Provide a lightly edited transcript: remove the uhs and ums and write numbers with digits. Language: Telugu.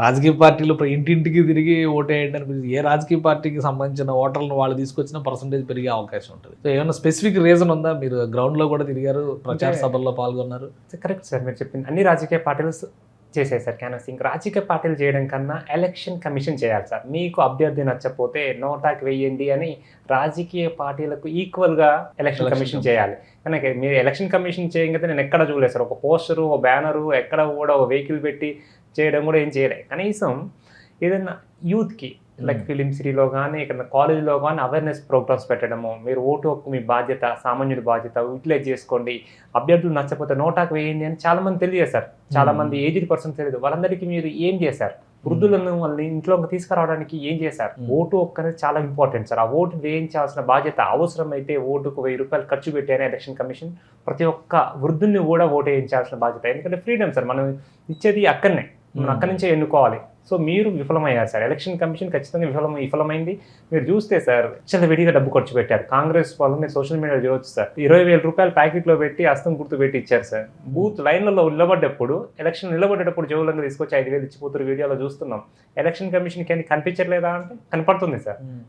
రాజకీయ పార్టీలు ఇంటింటికి తిరిగి ఓటేయండి అని ఏ రాజకీయ పార్టీకి సంబంధించిన ఓటర్లను వాళ్ళు తీసుకొచ్చిన పర్సంటేజ్ పెరిగే అవకాశం ఉంటుంది. సో ఏమైనా స్పెసిఫిక్ రీజన్ ఉందా? మీరు గ్రౌండ్లో కూడా తిరిగారు, ప్రచార సభల్లో పాల్గొన్నారు. కరెక్ట్ సార్, మీరు చెప్పింది అన్ని రాజకీయ పార్టీలు చేసాయి సార్ క్యాన్వాసింగ్. రాజకీయ పార్టీలు చేయడం కన్నా ఎలక్షన్ కమిషన్ చేయాలి సార్. మీకు అభ్యర్థి నచ్చకపోతే నోటాకి వేయండి అని రాజకీయ పార్టీలకు ఈక్వల్గా ఎలక్షన్ కమిషన్ చేయాలి. కానీ మీరు ఎలక్షన్ కమిషన్ చేయకపోతే నేను ఎక్కడ చూడలేదు సార్. ఒక పోస్టరు, ఒక బ్యానరు, ఎక్కడ కూడా ఒక వెహికల్ పెట్టి చేయడం కూడా ఏం చేయలేదు. కనీసం ఏదైనా యూత్కి లైక్ ఫిలిం సిటీలో కానీ ఇక్కడ కాలేజీలో కానీ అవేర్నెస్ ప్రోగ్రామ్స్ పెట్టడము, మీరు ఓటు హక్కు మీ బాధ్యత, సామాన్యుడి బాధ్యత, యూటిలైజ్ చేసుకోండి, అభ్యర్థులు నచ్చకపోతే నోటాకు వేయండి అని చాలామంది తెలియజేశారు. చాలామంది ఏజ్డ్ పర్సన్స్ తెలియదు. వాళ్ళందరికీ మీరు ఏం చేశారు? వృద్ధులను వాళ్ళని ఇంట్లో తీసుకురావడానికి ఏం చేశారు? ఓటు హక్కు అనేది చాలా ఇంపార్టెంట్ సార్. ఆ ఓటు వేయించాల్సిన బాధ్యత, అవసరమైతే ఓటుకు 1000 రూపాయలు ఖర్చు పెట్టానే ఎలక్షన్ కమిషన్ ప్రతి ఒక్క వృద్ధుల్ని కూడా ఓటు వేయించాల్సిన బాధ్యత. ఎందుకంటే ఫ్రీడమ్ సార్, మనం ఇచ్చేది అక్కడనే, మనం అక్కడి నుంచే ఎన్నుకోవాలి. సో మీరు విఫలమయ్యారు సార్. ఎలక్షన్ కమిషన్ ఖచ్చితంగా విఫలమైంది. మీరు చూస్తే సార్ చాలా విడిగా డబ్బు ఖర్చు పెట్టారు. కాంగ్రెస్ వాళ్ళు మీరు సోషల్ మీడియాలో చూడొచ్చు సార్. 20,000 రూపాయలు ప్యాకెట్లో పెట్టి హస్తం గుర్తు పెట్టి ఇచ్చారు సార్. బూత్ లైన్లలో నిలబడ్డప్పుడు, ఎలక్షన్ నిలబడేటప్పుడు జోలంగా తీసుకొచ్చి 5,000 ఇచ్చిపోతారు. వీడియోలో చూస్తున్నాం. ఎలక్షన్ కమిషన్కి అని కనిపించట్లేదా అంటే కనపడుతుంది సార్.